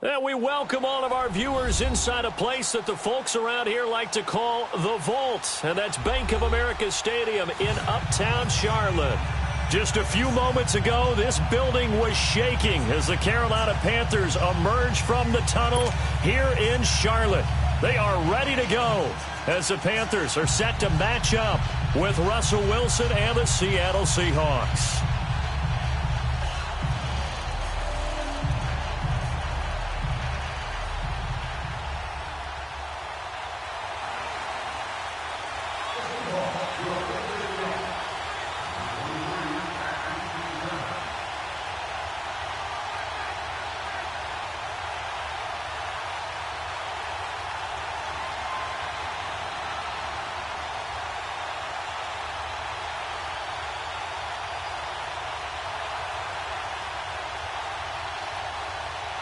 And we welcome all of our viewers inside a place that the folks around here like to call the Vault. And that's Bank of America Stadium in Uptown Charlotte. Just a few moments ago, this building was shaking as the Carolina Panthers emerged from the tunnel here in Charlotte. They are ready to go as the Panthers are set to match up with Russell Wilson and the Seattle Seahawks.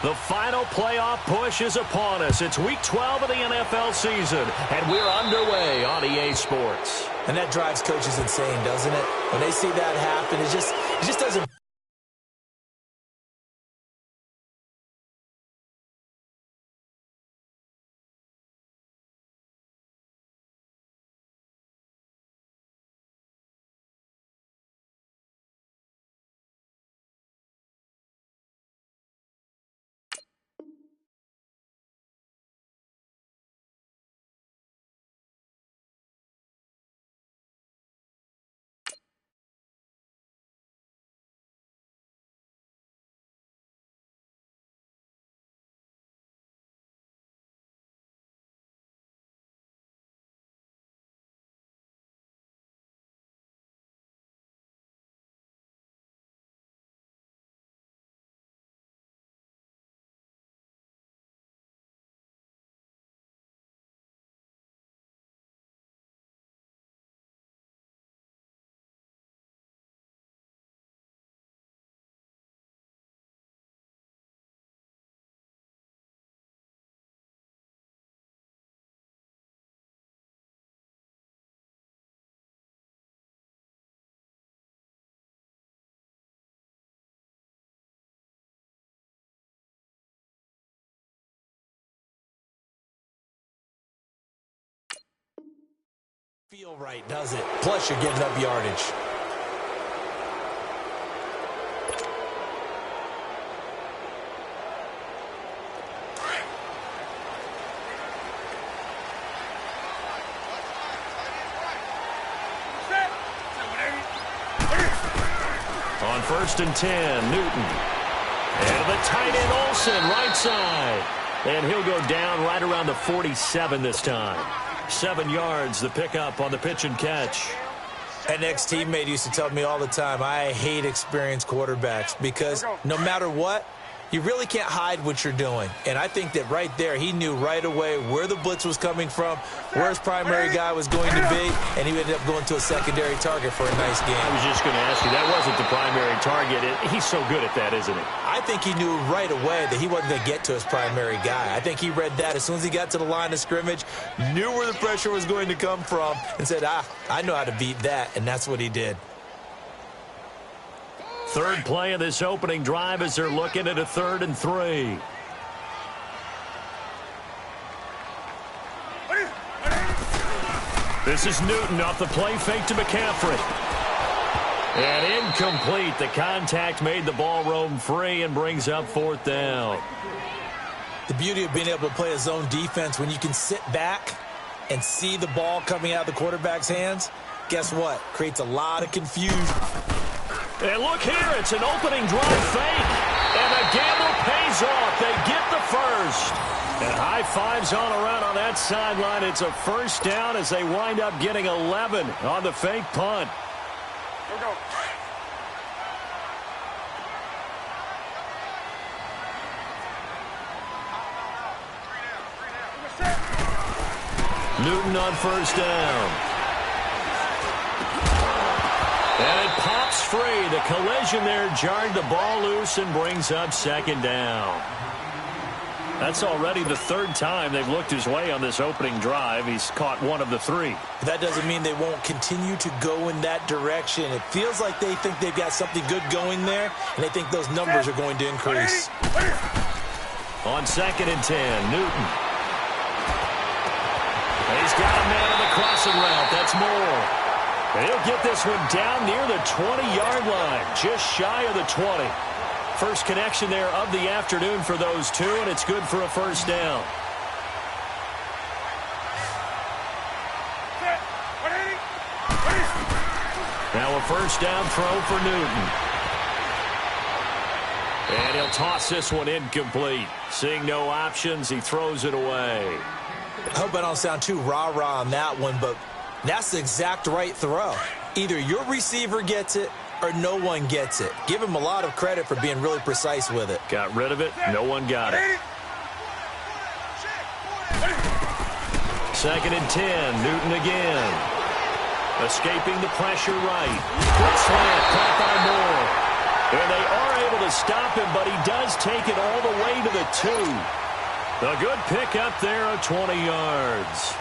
The final playoff push is upon us. It's Week 12 of the NFL season, and we're underway on EA Sports. And that drives coaches insane, doesn't it? When they see that happen, it just doesn't. Feel right, does it? Plus, you're giving up yardage. On 1st and 10, Newton. And the tight end Olsen, right side. And he'll go down right around the 47 this time. 7 yards, the pickup on the pitch and catch. An ex-teammate used to tell me all the time, I hate experienced quarterbacks because no matter what, you really can't hide what you're doing. And I think that right there, he knew right away where the blitz was coming from, where his primary guy was going to be, and he ended up going to a secondary target for a nice game. I was just going to ask you, that wasn't the primary target. He's so good at that, isn't he? I think he knew right away that he wasn't going to get to his primary guy. I think he read that as soon as he got to the line of scrimmage, knew where the pressure was going to come from, and said, I know how to beat that, and that's what he did. Third play of this opening drive as they're looking at a 3rd and 3. This is Newton off the play fake to McCaffrey. And incomplete. The contact made the ball roam free and brings up 4th down. The beauty of being able to play a zone defense when you can sit back and see the ball coming out of the quarterback's hands, guess what? Creates a lot of confusion. And look here, it's an opening drive fake. And the gamble pays off. They get the first. And high fives on around on that sideline. It's a 1st down as they wind up getting 11 on the fake punt. Go. Newton on 1st down. And it pops free. The collision there jarred the ball loose and brings up 2nd down. That's already the 3rd time they've looked his way on this opening drive. He's caught 1 of the 3. But that doesn't mean they won't continue to go in that direction. It feels like they think they've got something good going there, and they think those numbers are going to increase. On 2nd and 10, Newton. He's got a man on the crossing route. That's Moore. And he'll get this one down near the 20-yard line, just shy of the 20. First connection there of the afternoon for those two, and it's good for a first down. Now a first down throw for Newton. And he'll toss this one incomplete. Seeing no options, he throws it away. I hope I don't sound too rah-rah on that one, but that's the exact right throw. Either your receiver gets it or no one gets it. Give him a lot of credit for being really precise with it. Got rid of it. No one got it. 2nd and 10. Newton again. Escaping the pressure right. Quick slant. Caught by Moore. And they are able to stop him, but he does take it all the way to the 2. A good pick up there of 20 yards.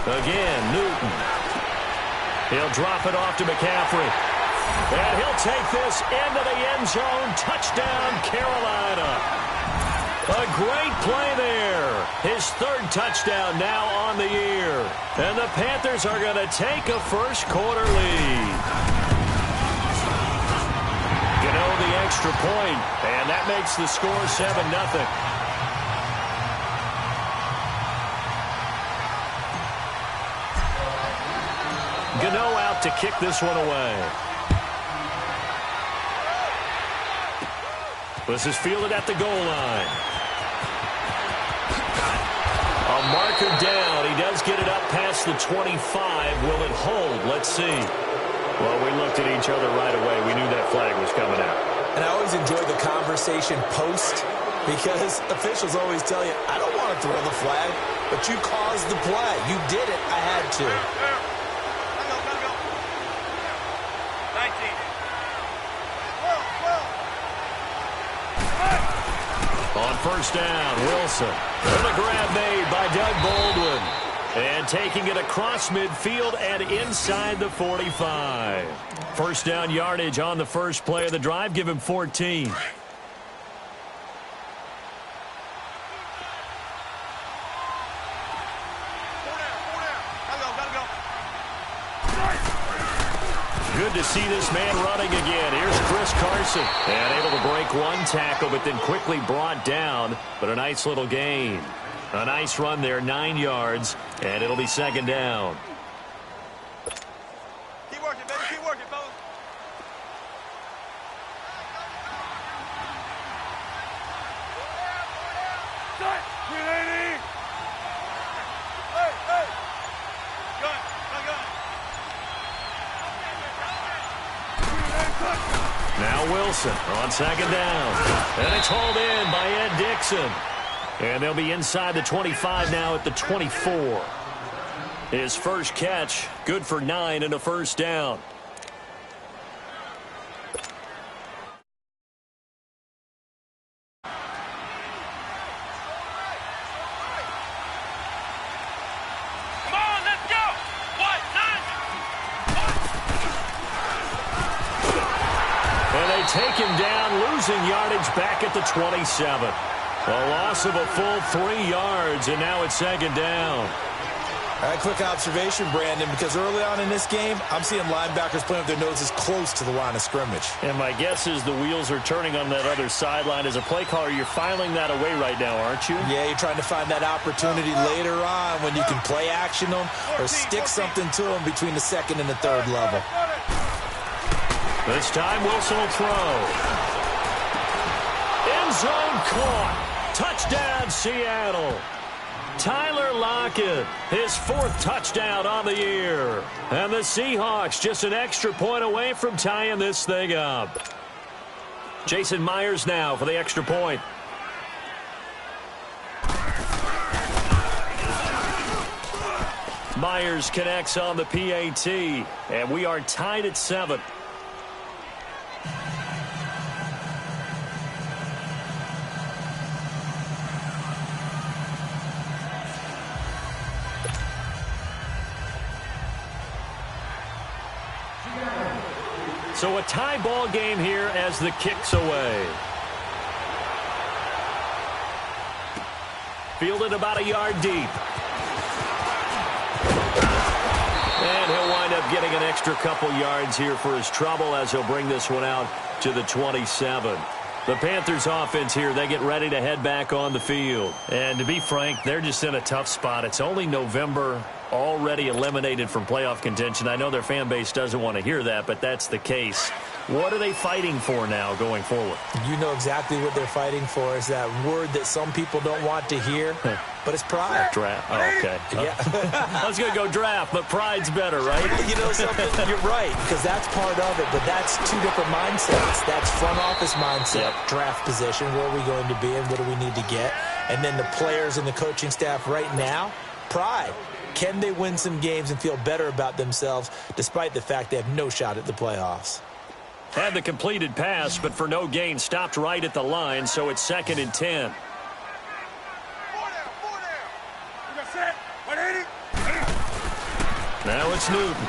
Again, Newton. He'll drop it off to McCaffrey. And he'll take this into the end zone. Touchdown, Carolina. A great play there. His 3rd touchdown now on the year. And the Panthers are going to take a first-quarter lead. The extra point, and that makes the score 7-0. Gano out to kick this one away. This is fielded at the goal line. A marker down. He does get it up past the 25. Will it hold? Let's see. Well, we looked at each other right away. We knew that flag was coming out. And I always enjoy the conversation post because officials always tell you, I don't want to throw the flag, but you caused the play. You did it. I had to. On first down, Wilson. And a grab made by Doug Baldwin. And taking it across midfield and inside the 45. First down yardage on the first play of the drive. Give him 14. Good to see this man running again. Here's Chris Carson. And able to break one tackle, but then quickly brought down. But a nice little gain. A nice run there, 9 yards, and it'll be second down. Keep working, baby. Keep working, fellas. Hey. Gun. Now Wilson on second down. And it's hauled in by Ed Dixon. And they'll be inside the 25 now at the 24. His first catch, good for 9 and a first down. Come on, let's go. And they take him down, losing yardage back at the 27. A loss of a full 3 yards, and now it's second down. All right, quick observation, Brandon, because early on in this game, I'm seeing linebackers playing with their noses close to the line of scrimmage. And my guess is the wheels are turning on that other sideline. As a play caller, you're filing that away right now, aren't you? Yeah, you're trying to find that opportunity later on when you can play action them or stick something to them between the 2nd and the 3rd level. This time, Wilson will throw. End zone caught. Touchdown, Seattle. Tyler Lockett, his 4th touchdown on the year. And the Seahawks just an extra point away from tying this thing up. Jason Myers now for the extra point. Myers connects on the PAT, and we are tied at 7. So a tie ball game here as the kick's away. Fielded about a yard deep. And he'll wind up getting an extra couple yards here for his trouble as he'll bring this one out to the 27. The Panthers offense here, they get ready to head back on the field. And to be frank, they're just in a tough spot. It's only November, already eliminated from playoff contention. I know their fan base doesn't want to hear that, but that's the case. What are they fighting for now going forward? You know exactly what they're fighting for. Is that word that some people don't want to hear, but it's pride. Draft. Oh, okay. Yeah. I was going to go draft, but pride's better, right? You know something? You're right, because that's part of it, but that's two different mindsets. That's front office mindset, draft position, where are we going to be and what do we need to get? And then the players and the coaching staff right now, pride. Can they win some games and feel better about themselves despite the fact they have no shot at the playoffs? Had the completed pass, but for no gain, stopped right at the line, so it's 2nd and 10. Now it's Newton.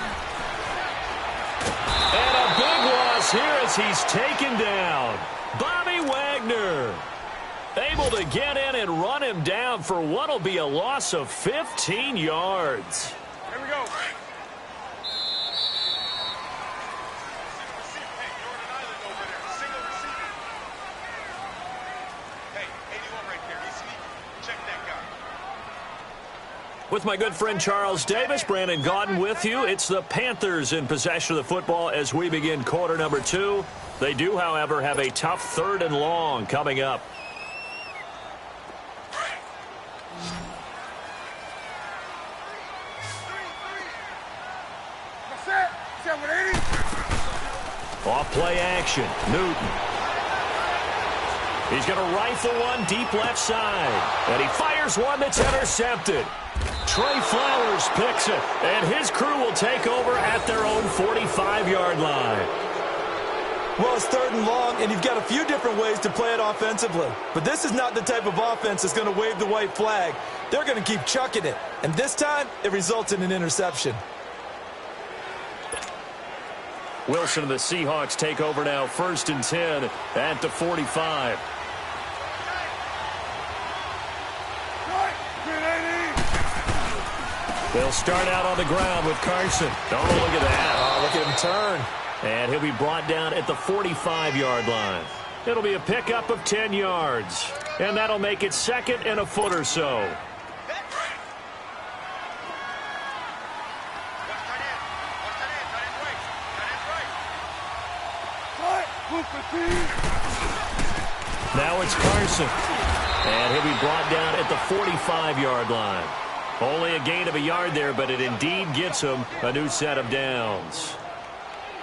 And a big loss here as he's taken down. Bobby Wagner able to get in and run him down for what will be a loss of 15 yards. Here we go. With my good friend Charles Davis, Brandon Gaudin with you. It's the Panthers in possession of the football as we begin quarter number 2. They do, however, have a tough 3rd and long coming up. Off play action, Newton. He's going to rifle one deep left side. And he fires one that's intercepted. Trey Flowers picks it, and his crew will take over at their own 45-yard line. Well, it's 3rd and long, and you've got a few different ways to play it offensively. But this is not the type of offense that's going to wave the white flag. They're going to keep chucking it. And this time, it results in an interception. Wilson and the Seahawks take over now, 1st and 10 at the 45. They'll start out on the ground with Carson. Oh, look at that. Oh, look at him turn. And he'll be brought down at the 45-yard line. It'll be a pickup of 10 yards. And that'll make it 2nd and a foot or so. Now it's Carson. And he'll be brought down at the 45-yard line. Only a gain of a yard there, but it indeed gets him a new set of downs.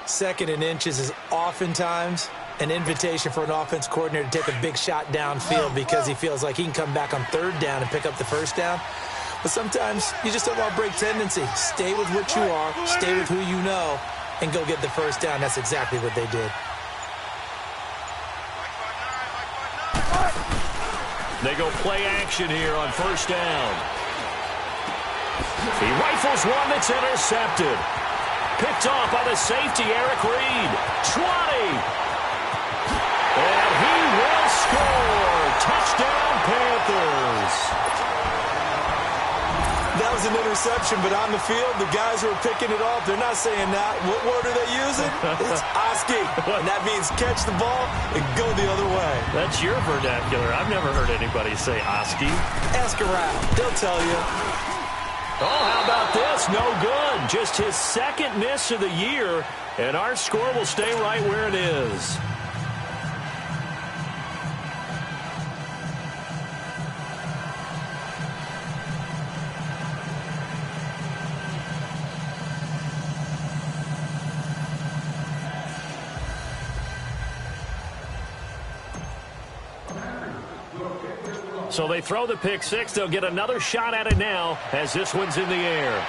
2nd and inches is oftentimes an invitation for an offense coordinator to take a big shot downfield because he feels like he can come back on 3rd down and pick up the 1st down. But sometimes you just don't want to break tendency. Stay with what you are, stay with who you know, and go get the 1st down. That's exactly what they did. They go play action here on 1st down. He rifles one that's intercepted. Picked off by the safety, Eric Reed. 20. And he will score. Touchdown, Panthers. That was an interception, but on the field, the guys who are picking it off, they're not saying that. What word are they using? It's Oski. And that means catch the ball and go the other way. That's your vernacular. I've never heard anybody say Oski. Ask around. They'll tell you. Oh, how about this? No good. Just his 2nd miss of the year, and our score will stay right where it is. So they throw the pick six. They'll get another shot at it now as this one's in the air.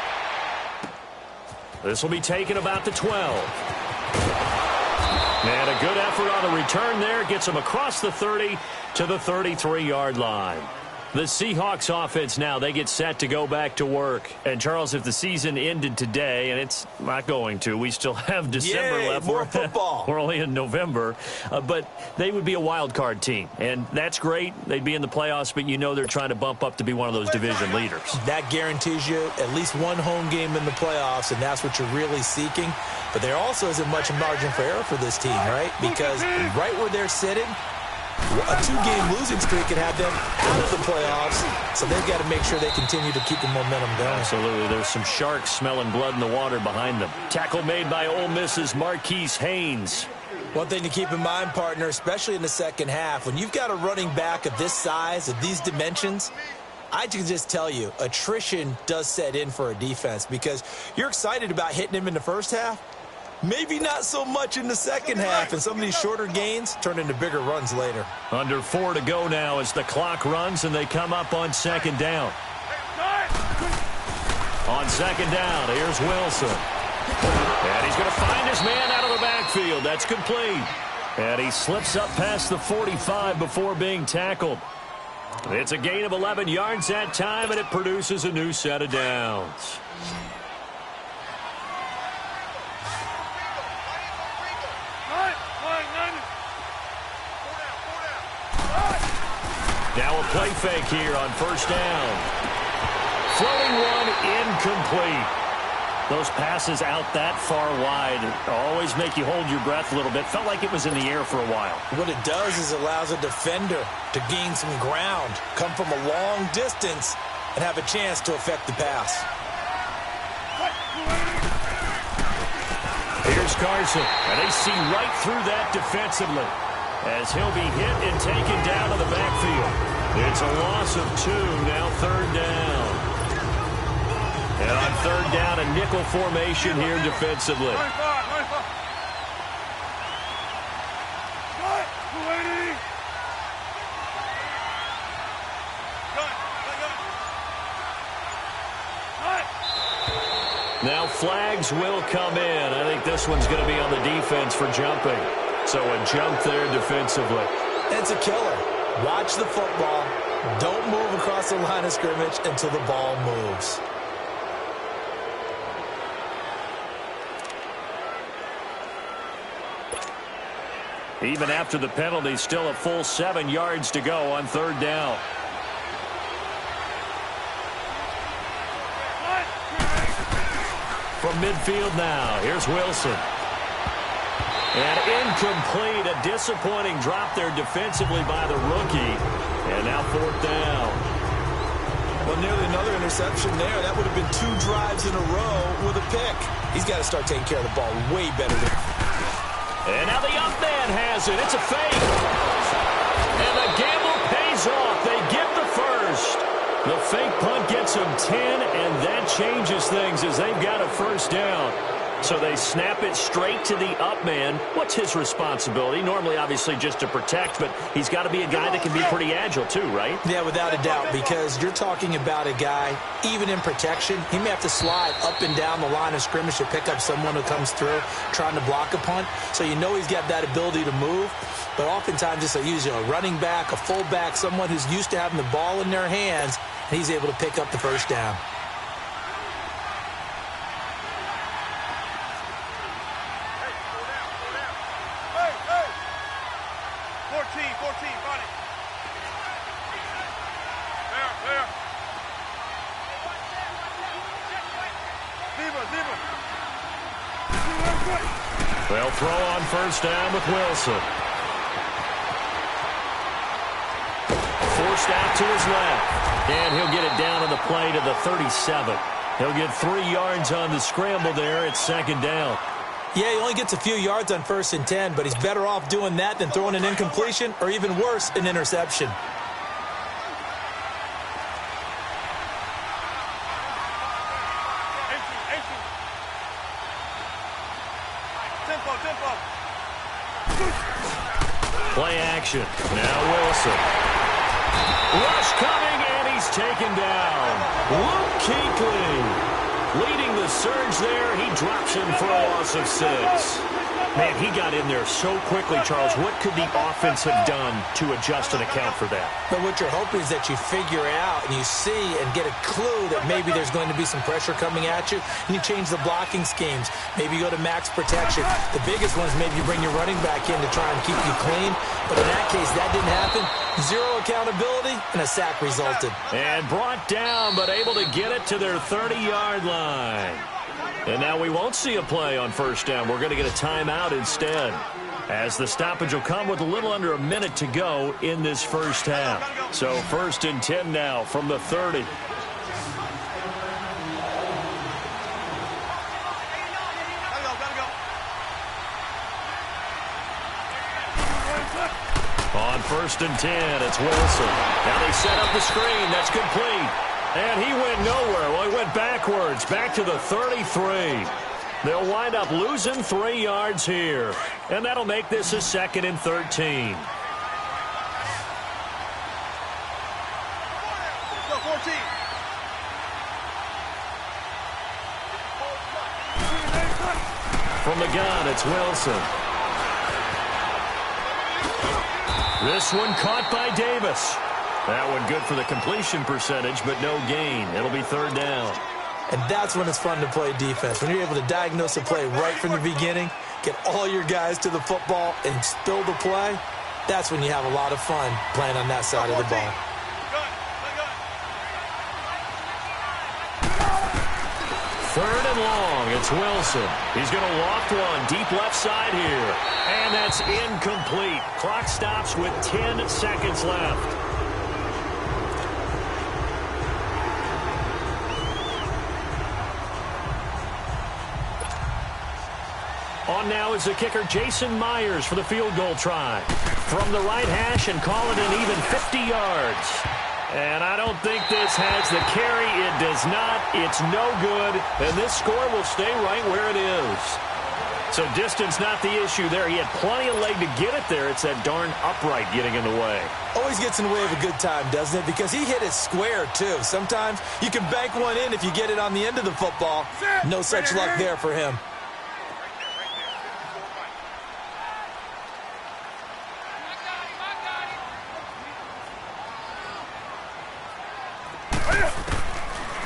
This will be taken about the 12. And a good effort on the return there. Gets him across the 30 to the 33-yard line. The Seahawks offense now, they get set to go back to work. And, Charles, if the season ended today, and it's not going to, we still have December left. More football. We're only in November. But they would be a wild card team. And that's great. They'd be in the playoffs, but you know they're trying to bump up to be one of those division leaders. That guarantees you at least one home game in the playoffs, and that's what you're really seeking. But there also isn't much margin for error for this team, right? Because right where they're sitting, a 2-game losing streak could have them out of the playoffs, so they've got to make sure they continue to keep the momentum going. Absolutely. There's some sharks smelling blood in the water behind them. Tackle made by Ole Miss's Marquise Haynes. One thing to keep in mind, partner, especially in the second half, when you've got a running back of this size, of these dimensions, I can just tell you, attrition does set in for a defense because you're excited about hitting him in the first half. Maybe not so much in the second half, and some of these shorter gains turn into bigger runs later. Under 4 to go now as the clock runs and they come up on second down. On second down, here's Wilson. And he's going to find his man out of the backfield. That's complete. And he slips up past the 45 before being tackled. It's a gain of 11 yards that time, and it produces a new set of downs. Now a play fake here on first down. Floating one, incomplete. Those passes out that far wide always make you hold your breath a little bit. Felt like it was in the air for a while. What it does is allows a defender to gain some ground, come from a long distance, and have a chance to affect the pass. Here's Carson, and they see right through that defensively as he'll be hit and taken down to the backfield. It's a loss of 2, now third down. And on third down, a nickel formation here defensively. Now flags will come in. I think this one's going to be on the defense for jumping. So a jump there defensively. It's a killer. Watch the football. Don't move across the line of scrimmage until the ball moves. Even after the penalty, still a full 7 yards to go on third down. From midfield now, here's Wilson. And incomplete, a disappointing drop there defensively by the rookie. And now fourth down. Well, nearly another interception there. That would have been 2 drives in a row with a pick. He's got to start taking care of the ball way better than... And now the up man has it. It's a fake. And the gamble pays off. They get the first. The fake punt gets them 10, and that changes things as they've got a first down. So they snap it straight to the up man. What's his responsibility? Normally, obviously, just to protect, but he's got to be a guy that can be pretty agile too, right? Yeah, without a doubt, because you're talking about a guy, even in protection, he may have to slide up and down the line of scrimmage to pick up someone who comes through trying to block a punt. So you know he's got that ability to move. But oftentimes, just usually a running back, a fullback, someone who's used to having the ball in their hands, and he's able to pick up the first down. They'll throw on first down with Wilson. Forced out to his left. And he'll get it down on the play to the 37. He'll get 3 yards on the scramble there at second down. Yeah, he only gets a few yards on 1st and 10, but he's better off doing that than throwing an incompletion or even worse, an interception. Play action. Now Wilson. Rush coming, and he's taken down. Luke Kuechly leading the surge there. He drops him for a loss of 6. Man, he got in there so quickly, Charles. What could the offense have done to adjust and account for that? But what you're hoping is that you figure out and you see and get a clue that maybe there's going to be some pressure coming at you, and you change the blocking schemes. Maybe you go to max protection. The biggest one is maybe you bring your running back in to try and keep you clean. But in that case, that didn't happen. Zero accountability, and a sack resulted. And brought down, but able to get it to their 30-yard line. And now we won't see a play on first down. We're going to get a timeout instead, as the stoppage will come with a little under a minute to go in this first half. So 1st and 10 now from the 30. On 1st and 10, it's Wilson. Now they set up the screen. That's complete. And he went nowhere. Well, he went backwards, back to the 33. They'll wind up losing 3 yards here. And that'll make this a 2nd and 13. Go 14. From the gun, it's Wilson. This one caught by Davis. That one good for the completion percentage, but no gain. It'll be 3rd down. And that's when it's fun to play defense. When you're able to diagnose a play right from the beginning, get all your guys to the football, and spill the play, that's when you have a lot of fun playing on that side of the ball. 3rd and long. It's Wilson. He's going to loft one deep left side here. And that's incomplete. Clock stops with 10 seconds left. On now is the kicker, Jason Myers, for the field goal try. From the right hash and call it an even 50 yards. And I don't think this has the carry. It does not. It's no good. And this score will stay right where it is. So distance not the issue there. He had plenty of leg to get it there. It's that darn upright getting in the way. Always gets in the way of a good time, doesn't it? Because he hit it square, too. Sometimes you can bank one in if you get it on the end of the football. No such luck there for him.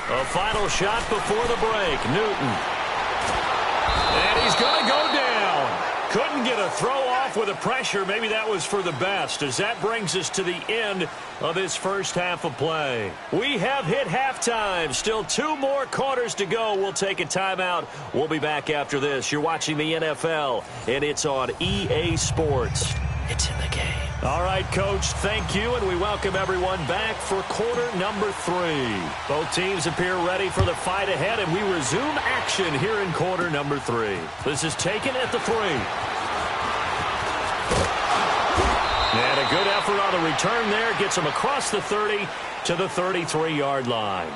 A final shot before the break. Newton. And he's going to go down. Couldn't get a throw off with the pressure. Maybe that was for the best, as that brings us to the end of this first half of play. We have hit halftime. Still 2 more quarters to go. We'll take a timeout. We'll be back after this. You're watching the NFL, and it's on EA Sports. It's in the game. All right, Coach, thank you, and we welcome everyone back for quarter number 3. Both teams appear ready for the fight ahead, and we resume action here in quarter number 3. This is taken at the 3. And a good effort on the return there. Gets him across the 30 to the 33-yard line.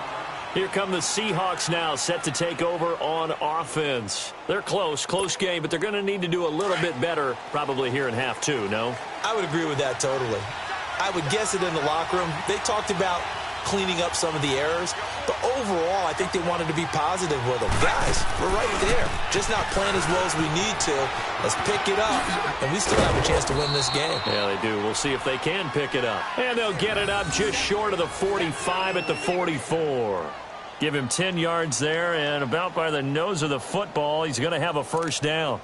Here come the Seahawks now, set to take over on offense. They're close game, but they're going to need to do a little bit better probably here in half 2, no? I would agree with that totally. I would guess it in the locker room. They talked about cleaning up some of the errors, but overall, I think they wanted to be positive with them. Guys, we're right there. Just not playing as well as we need to. Let's pick it up, and we still have a chance to win this game. Yeah, they do. We'll see if they can pick it up. And they'll get it up just short of the 45 at the 44. Give him 10 yards there, and about by the nose of the football, he's going to have a first down.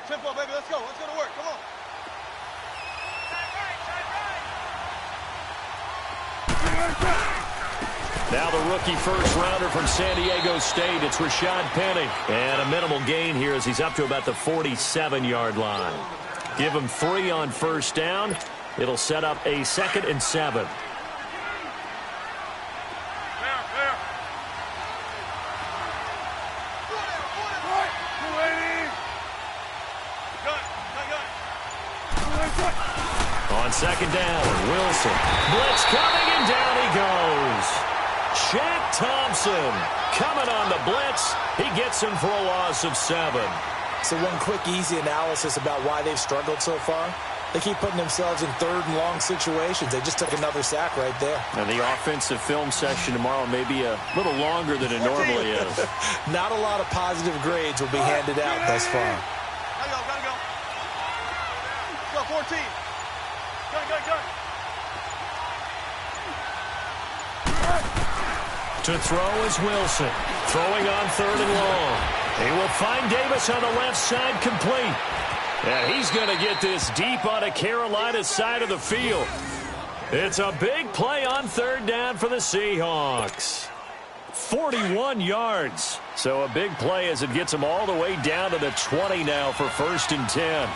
Tempo, baby, let's go. Let's go to work. Come on. Now the rookie first-rounder from San Diego State, it's Rashad Penny. And a minimal gain here as he's up to about the 47-yard line. Give him 3 on first down. It'll set up a 2nd and 7. On 2nd down, Wilson. Blitz coming, and down he goes. Shaq Thompson coming on the blitz. He gets him for a loss of 7. So one quick, easy analysis about why they've struggled so far. They keep putting themselves in third and long situations. They just took another sack right there. And the offensive film session tomorrow may be a little longer than it normally is. Not a lot of positive grades will be handed out thus far. Gotta go. Let's go, 14. Go. To throw is Wilson. Throwing on third and long. He will find Davis on the left side, complete. And he's going to get this deep on a Carolina side of the field. It's a big play on third down for the Seahawks. 41 yards. So a big play as it gets them all the way down to the 20 now for 1st and 10.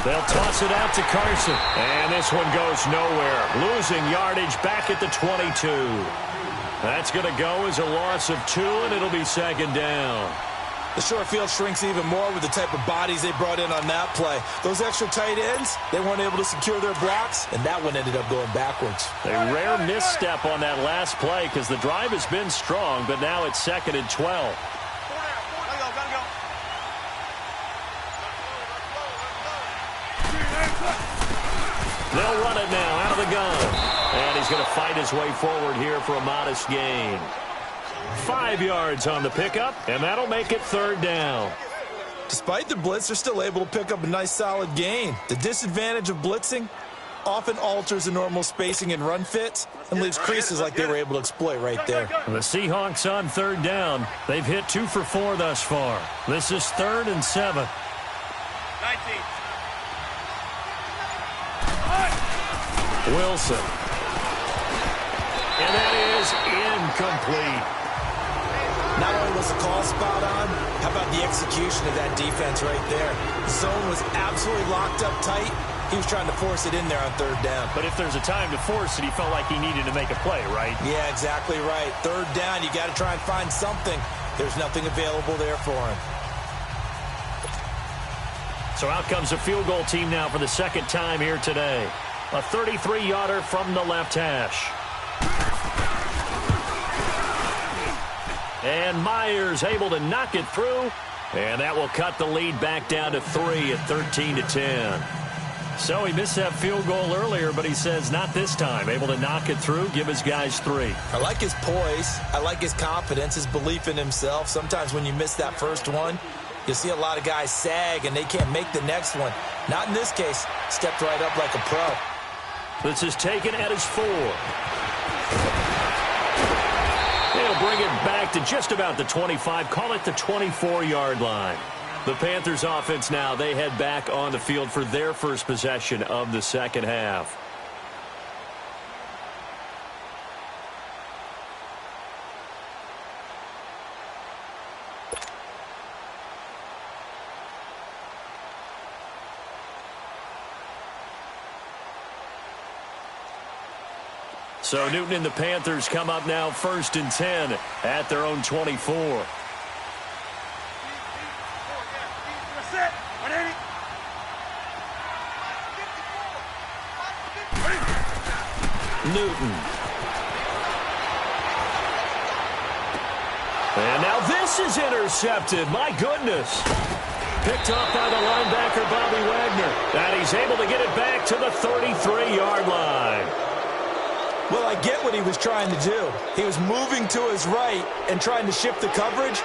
They'll toss it out to Carson. And this one goes nowhere. Losing yardage back at the 22. That's going to go as a loss of 2, and it'll be 2nd down. The short field shrinks even more with the type of bodies they brought in on that play. Those extra tight ends, they weren't able to secure their blocks, and that one ended up going backwards. A rare misstep on that last play because the drive has been strong, but now it's 2nd and 12. Gotta go. They'll run it now out of the gun. And he's going to fight his way forward here for a modest gain. 5 yards on the pickup, and that'll make it 3rd down. Despite the blitz, they're still able to pick up a nice solid gain. The disadvantage of blitzing often alters the normal spacing and run fits and leaves creases like they were able to exploit right there. The Seahawks on 3rd down. They've hit 2 for 4 thus far. This is 3rd and 7. 19. Wilson. And that is incomplete. Not only was the call spot on, how about the execution of that defense right there? The zone was absolutely locked up tight. He was trying to force it in there on 3rd down. But if there's a time to force it, he felt like he needed to make a play, right? Yeah, exactly right. 3rd down, you got to try and find something. There's nothing available there for him. So out comes a field goal team now for the 2nd time here today. A 33-yarder from the left hash. And Myers able to knock it through. And that will cut the lead back down to 3 at 13-10. So he missed that field goal earlier, but he says not this time. Able to knock it through, give his guys 3. I like his poise. I like his confidence, his belief in himself. Sometimes when you miss that first one, you'll see a lot of guys sag and they can't make the next one. Not in this case. Stepped right up like a pro. This is taken at his 4. They'll bring it back to just about the 25. Call it the 24-yard line. The Panthers offense now, they head back on the field for their first possession of the 2nd half. So Newton and the Panthers come up now 1st and 10 at their own 24. Newton. And now this is intercepted. My goodness. Picked off by the linebacker, Bobby Wagner. And he's able to get it back to the 33-yard line. Well, I get what he was trying to do. He was moving to his right and trying to shift the coverage,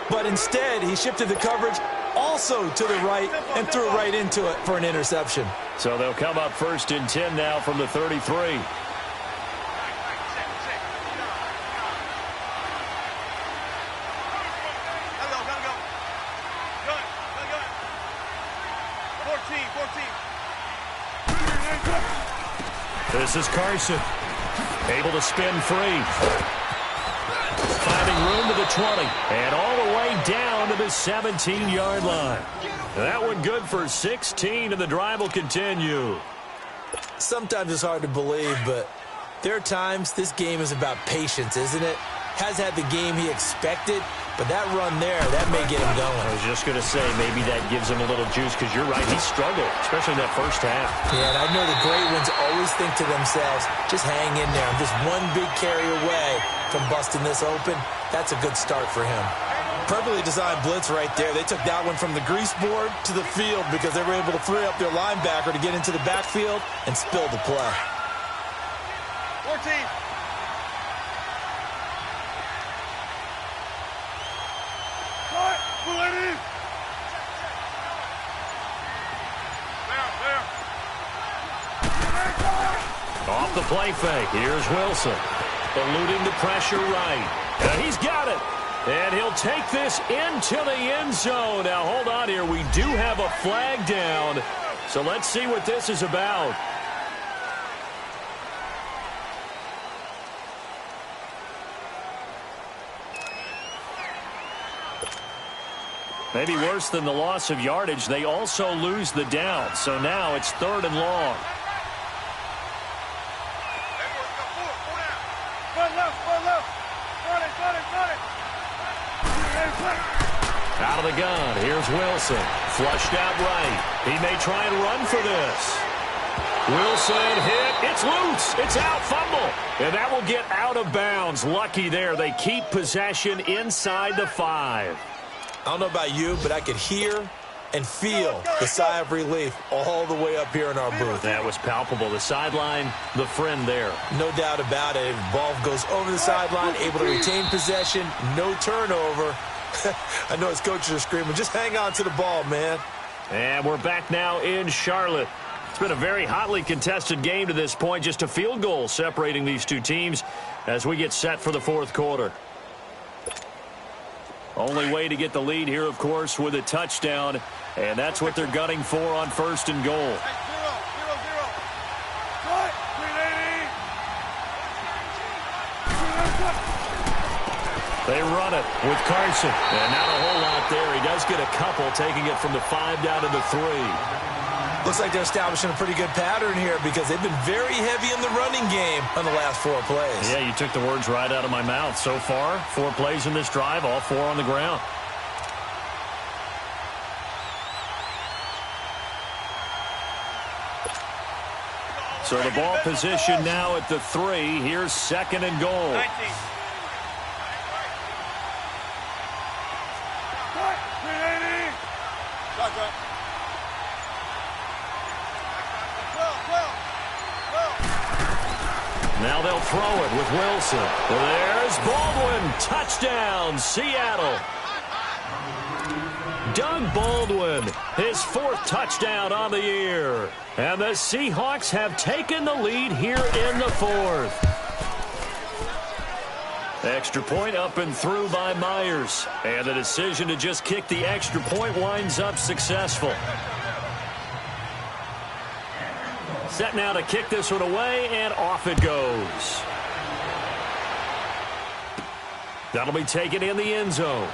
but instead he shifted the coverage also to the right and threw right into it for an interception. So they'll come up 1st and 10 now from the 33. This is Carson. Able to spin free. Finding room to the 20. And all the way down to the 17-yard line. That one good for 16, and the drive will continue. Sometimes it's hard to believe, but there are times this game is about patience, isn't it? Has had the game he expected, but that run there, that may get him going. I was just going to say, maybe that gives him a little juice, because you're right, he struggled, especially in that first half. Yeah, and I know the great ones always think to themselves, just hang in there. I'm just one big carry away from busting this open. That's a good start for him. Perfectly designed blitz right there. They took that one from the grease board to the field because they were able to free up their linebacker to get into the backfield and spill the play. 14. Off the play fake. Here's Wilson. Eluding the pressure right. He's got it. And he'll take this into the end zone. Now, hold on here. We do have a flag down. So let's see what this is about. Maybe worse than the loss of yardage, they also lose the down. So now it's 3rd and long. Out of the gun. Here's Wilson. Flushed out right. He may try and run for this. Wilson hit. It's loose. It's out. Fumble. And that will get out of bounds. Lucky there. They keep possession inside the 5. I don't know about you, but I could hear and feel the sigh of relief all the way up here in our booth. That was palpable. The sideline, the friend there. No doubt about it. Ball goes over the sideline, able to retain possession, no turnover. I know his coaches are screaming, just hang on to the ball, man. And we're back now in Charlotte. It's been a very hotly contested game to this point. Just a field goal separating these two teams as we get set for the 4th quarter. Only way to get the lead here, of course, with a touchdown. And that's what they're gunning for on 1st and goal. They run it with Carson. And not a whole lot there. He does get a couple, taking it from the 5 down to the 3. Looks like they're establishing a pretty good pattern here because they've been very heavy in the running game on the last 4 plays. Yeah, you took the words right out of my mouth. So far, 4 plays in this drive, all 4 on the ground. So the ball position now at the 3. Here's 2nd and goal. 19. Now they'll throw it with Wilson. There's Baldwin. Touchdown, Seattle. Doug Baldwin, his 4th touchdown on the year. And the Seahawks have taken the lead here in the 4th. Extra point up and through by Myers. And the decision to just kick the extra point winds up successful. Set now to kick this one away, and off it goes. That'll be taken in the end zone.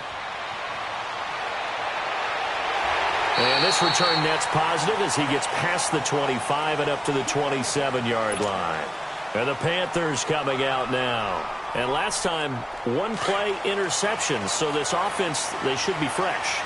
And this return net's positive as he gets past the 25 and up to the 27-yard line. And the Panthers coming out now. And last time, 1-play interception. So this offense, they should be fresh.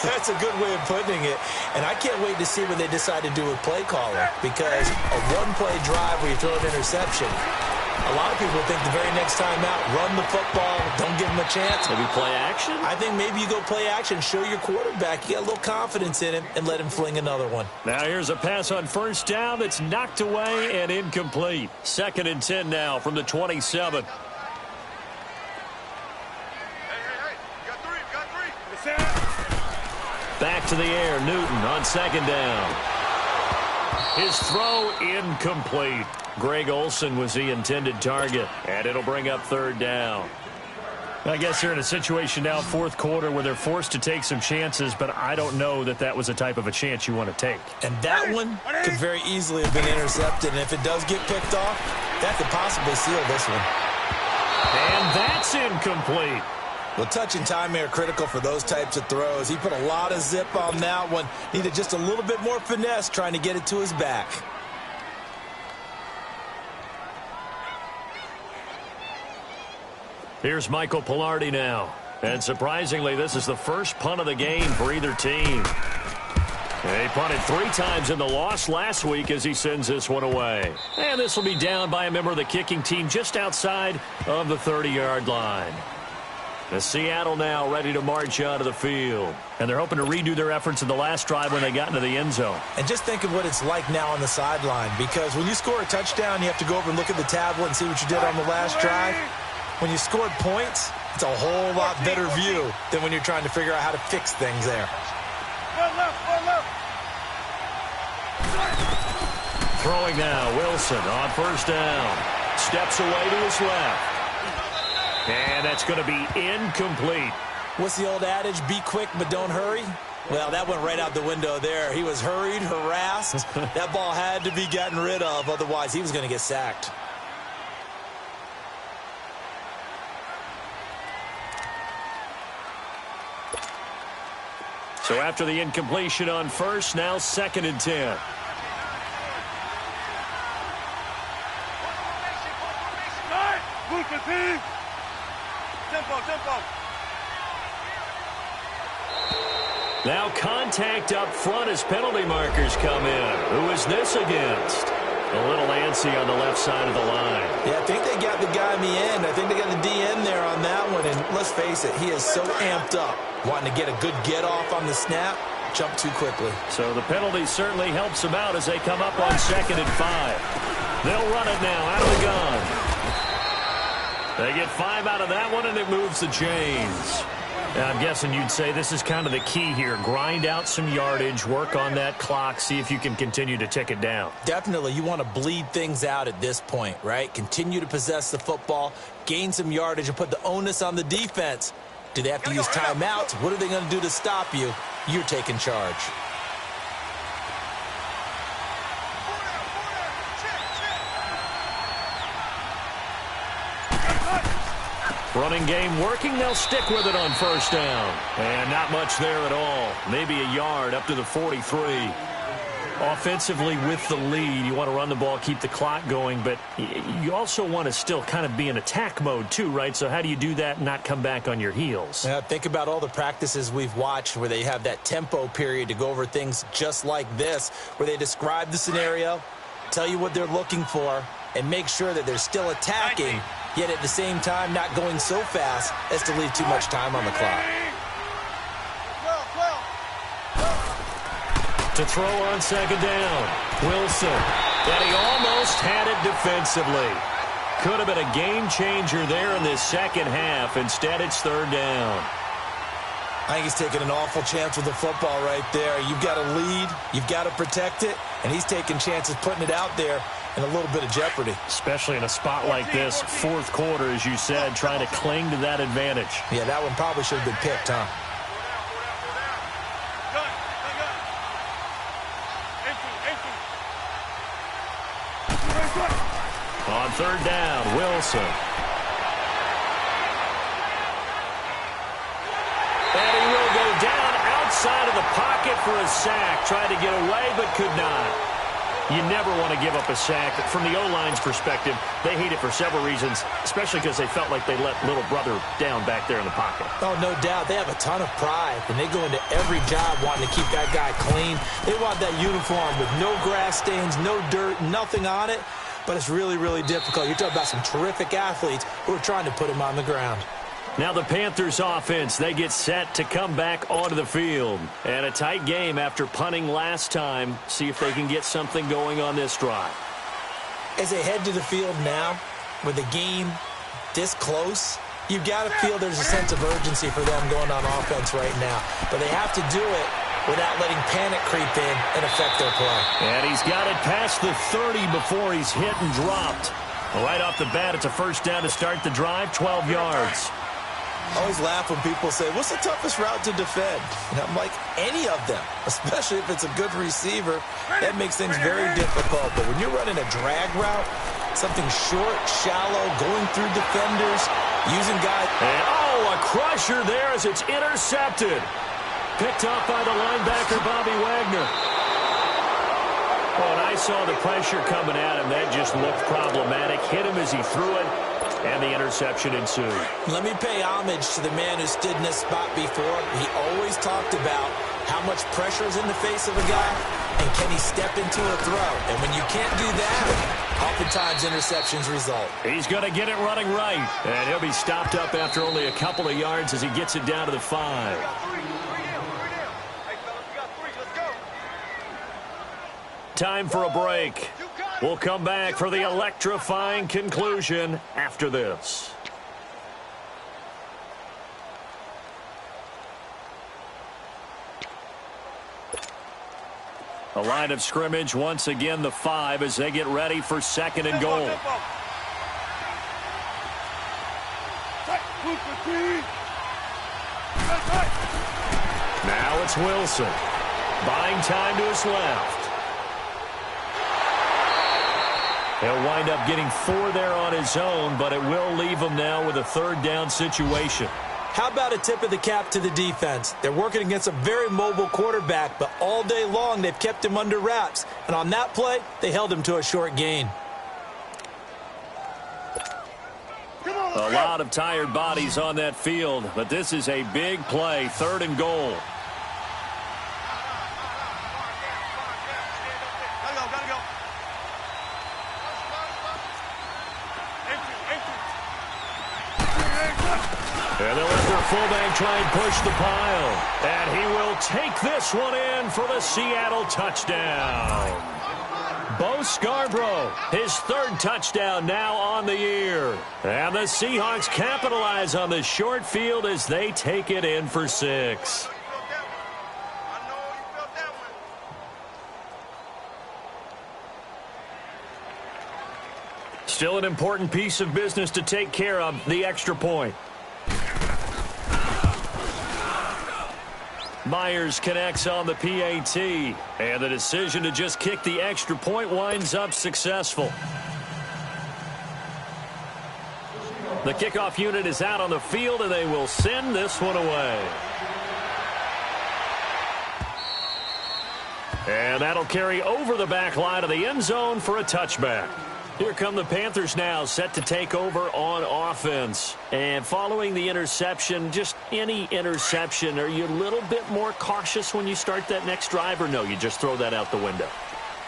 That's a good way of putting it. And I can't wait to see what they decide to do with play calling. Because a 1-play drive where you throw an interception, a lot of people think the very next time out, run the football, don't give them a chance. Maybe play action? I think maybe you go play action, show your quarterback, you got a little confidence in him, and let him fling another one. Now here's a pass on 1st down that's knocked away and incomplete. 2nd and 10 now from the 27. Back to the air, Newton on 2nd down. His throw incomplete. Greg Olsen was the intended target, and it'll bring up 3rd down. I guess they're in a situation now, 4th quarter, where they're forced to take some chances, but I don't know that that was a type of a chance you want to take. And that one could very easily have been intercepted, and if it does get picked off, that could possibly seal this one. And that's incomplete. Well, touch and timing are critical for those types of throws. He put a lot of zip on that one. Needed just a little bit more finesse trying to get it to his back. Here's Michael Pilardi now. And surprisingly, this is the first punt of the game for either team. He punted 3 times in the loss last week as he sends this one away. And this will be down by a member of the kicking team just outside of the 30-yard line. Seattle now ready to march out of the field. And they're hoping to redo their efforts in the last drive when they got into the end zone. And just think of what it's like now on the sideline, because when you score a touchdown, you have to go over and look at the tablet and see what you did on the last drive. When you scored points, it's a whole lot better view than when you're trying to figure out how to fix things there. Throwing now, Wilson on first down. Steps away to his left. And that's going to be incomplete. What's the old adage? Be quick, but don't hurry. Well, that went right out the window there. He was hurried, harassed. That ball had to be gotten rid of. Otherwise, he was going to get sacked. So after the incompletion on first, now 2nd and 10. Now contact up front as penalty markers come in. Who is this against? A little antsy on the left side of the line. Yeah, I think they got the guy in the end. I think they got the DN there on that one. And let's face it, he is so amped up, wanting to get a good get off on the snap, jump too quickly. So the penalty certainly helps them out as they come up on 2nd and 5. They'll run it now out of the gun. They get 5 out of that one, and it moves the chains. I'm guessing you'd say this is kind of the key here. Grind out some yardage, work on that clock, see if you can continue to tick it down. Definitely. You want to bleed things out at this point, right? Continue to possess the football, gain some yardage, and put the onus on the defense. Do they have to use timeouts? What are they going to do to stop you? You're taking charge. Running game working. They'll stick with it on first down. And not much there at all. Maybe a yard up to the 43. Offensively with the lead, you want to run the ball, keep the clock going, but you also want to still kind of be in attack mode too, right? So how do you do that and not come back on your heels? Yeah, think about all the practices we've watched where they have that tempo period to go over things just like this, where they describe the scenario, tell you what they're looking for, and make sure that they're still attacking, yet at the same time not going so fast as to leave too much time on the clock. To throw on 2nd down, Wilson. And he almost had it defensively. Could have been a game changer there in this second half. Instead, it's 3rd down. I think he's taking an awful chance with the football right there. You've got to lead, you've got to protect it, and he's taking chances putting it out there in a little bit of jeopardy. Especially in a spot like this, 4th quarter, as you said, trying to cling to that advantage. Yeah, that one probably should have been picked, huh? On 3rd down, Wilson. And he will go down outside of the pocket for a sack. Tried to get away, but could not. You never want to give up a sack. From the O-line's perspective, they hate it for several reasons, especially because they felt like they let little brother down back there in the pocket. Oh, no doubt. They have a ton of pride, and they go into every job wanting to keep that guy clean. They want that uniform with no grass stains, no dirt, nothing on it. But it's really, really difficult. You're talking about some terrific athletes who are trying to put him on the ground. Now the Panthers offense, they get set to come back onto the field. And a tight game after punting last time. See if they can get something going on this drive. As they head to the field now, with the game this close, you've got to feel there's a sense of urgency for them going on offense right now. But they have to do it without letting panic creep in and affect their play. And he's got it past the 30 before he's hit and dropped. Right off the bat, it's a 1st down to start the drive, 12 yards. I always laugh when people say, what's the toughest route to defend? And I'm like, any of them, especially if it's a good receiver. That makes things very difficult. But when you're running a drag route, something short, shallow, going through defenders, using guys. And, a crusher there as it's intercepted. Picked up by the linebacker, Bobby Wagner. Oh, and I saw the pressure coming at him. That just looked problematic. Hit him as he threw it, and the interception ensued. Let me pay homage to the man who stood in this spot before. He always talked about how much pressure is in the face of a guy. And can he step into a throw? And when you can't do that, oftentimes interceptions result. He's going to get it running right. And he'll be stopped up after only a couple of yards as he gets it down to the 5. Time for a break. We'll come back for the electrifying conclusion after this. A line of scrimmage, once again the 5 as they get ready for 2nd and goal. Now it's Wilson. Buying time to his left. He'll wind up getting 4 there on his own, but it will leave him now with a 3rd down situation. How about a tip of the cap to the defense? They're working against a very mobile quarterback, but all day long they've kept him under wraps. And on that play, they held him to a short gain. A lot of tired bodies on that field, but this is a big play, 3rd and goal. And they'll let their fullback try and push the pile. And he will take this one in for the Seattle touchdown. Bo Scarborough, his 3rd touchdown now on the year. And the Seahawks capitalize on the short field as they take it in for 6. Still an important piece of business to take care of, the extra point. Myers connects on the PAT, and the decision to just kick the extra point winds up successful. The kickoff unit is out on the field, and they will send this one away. And that'll carry over the back line of the end zone for a touchback. Here come the Panthers now, set to take over on offense. And following the interception, just any interception, are you a little bit more cautious when you start that next drive, or no, you just throw that out the window?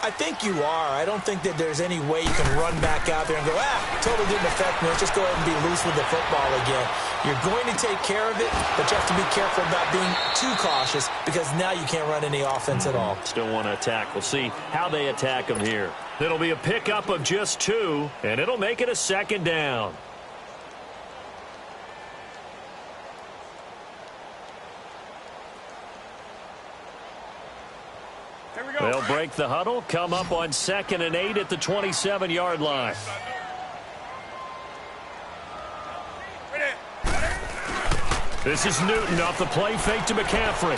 I think you are. I don't think that there's any way you can run back out there and go, totally didn't affect me. Let's just go ahead and be loose with the football again. You're going to take care of it, but you have to be careful about being too cautious because now you can't run any offense at all. Still want to attack. We'll see how they attack them here. It'll be a pickup of just 2, and it'll make it a 2nd down. They'll break the huddle, come up on 2nd and 8 at the 27-yard line. This is Newton off the play fake to McCaffrey.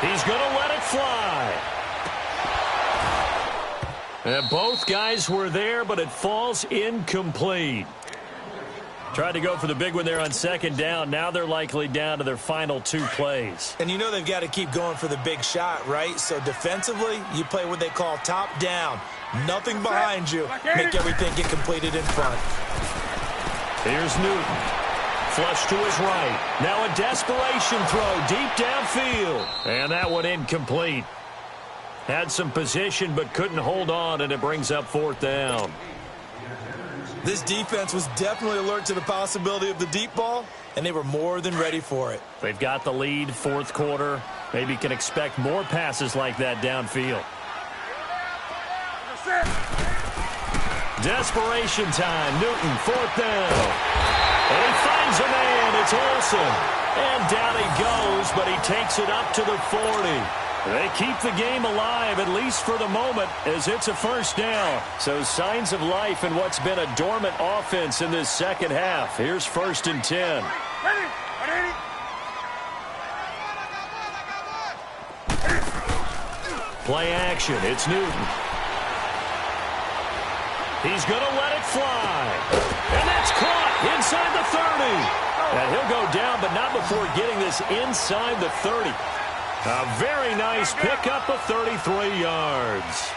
He's going to let it fly. And both guys were there, but it falls incomplete. Tried to go for the big one there on 2nd down. Now they're likely down to their final 2 plays. And you know they've got to keep going for the big shot, right? So defensively, you play what they call top down. Nothing behind you. Make everything get completed in front. Here's Newton. Flush to his right. Now a desperation throw deep downfield. And that one incomplete. Had some position but couldn't hold on, and it brings up 4th down. This defense was definitely alert to the possibility of the deep ball, and they were more than ready for it. They've got the lead, 4th quarter. Maybe can expect more passes like that downfield. Desperation time. Newton, 4th down. And he finds a man. It's Olsen. And down he goes, but he takes it up to the 40. They keep the game alive, at least for the moment, as it's a 1st down. So signs of life in what's been a dormant offense in this 2nd half. Here's 1st and 10. Play action. It's Newton. He's going to let it fly. And that's caught inside the 30. And he'll go down, but not before getting this inside the 30. A very nice pickup of 33 yards.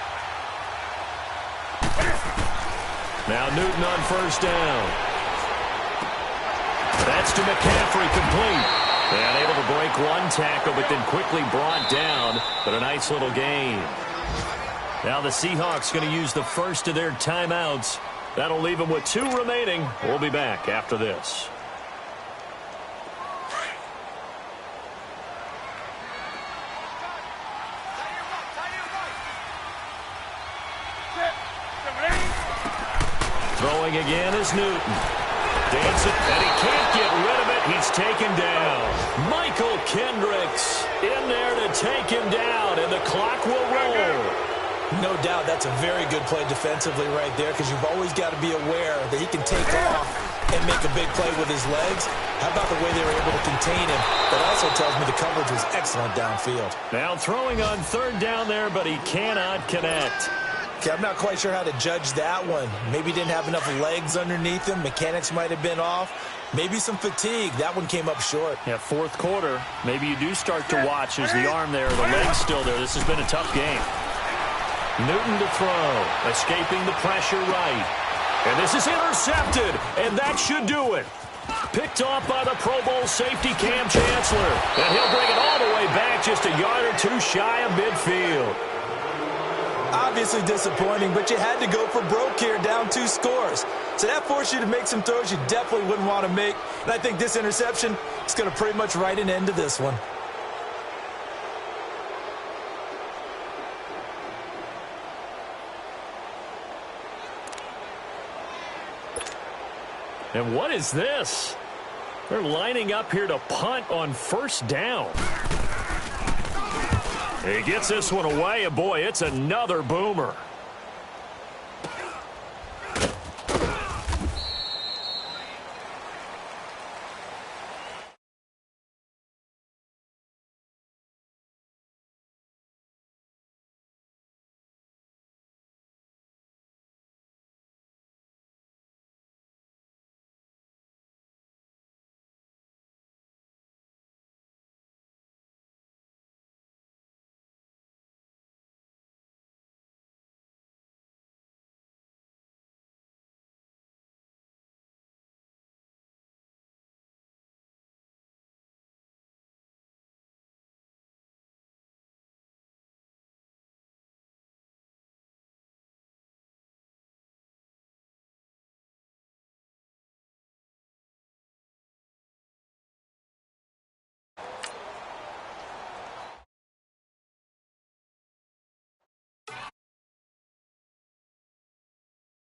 Now Newton on 1st down. That's to McCaffrey, complete. And able to break one tackle, but then quickly brought down. But a nice little gain. Now the Seahawks going to use the first of their timeouts. That'll leave them with 2 remaining. We'll be back after this. Throwing again is Newton. Dancing, and he can't get rid of it. He's taken down. Michael Kendricks in there to take him down, and the clock will roll. No doubt that's a very good play defensively right there, because you've always got to be aware that he can take off and make a big play with his legs. How about the way they were able to contain him? That also tells me the coverage was excellent downfield. Now throwing on 3rd down there, but he cannot connect. Okay, I'm not quite sure how to judge that one. Maybe he didn't have enough legs underneath him. Mechanics might have been off. Maybe some fatigue. That one came up short. Yeah, 4th quarter. Maybe you do start to watch as the arm there, the leg's still there. This has been a tough game. Newton to throw, escaping the pressure right. And this is intercepted, and that should do it. Picked off by the Pro Bowl safety Cam Chancellor. And he'll bring it all the way back just a yard or 2 shy of midfield. Obviously disappointing, but you had to go for broke here, down 2 scores. So that forced you to make some throws you definitely wouldn't want to make. And I think this interception is going to pretty much write an end to this one. And what is this? They're lining up here to punt on 1st down. He gets this one away, and boy, it's another boomer.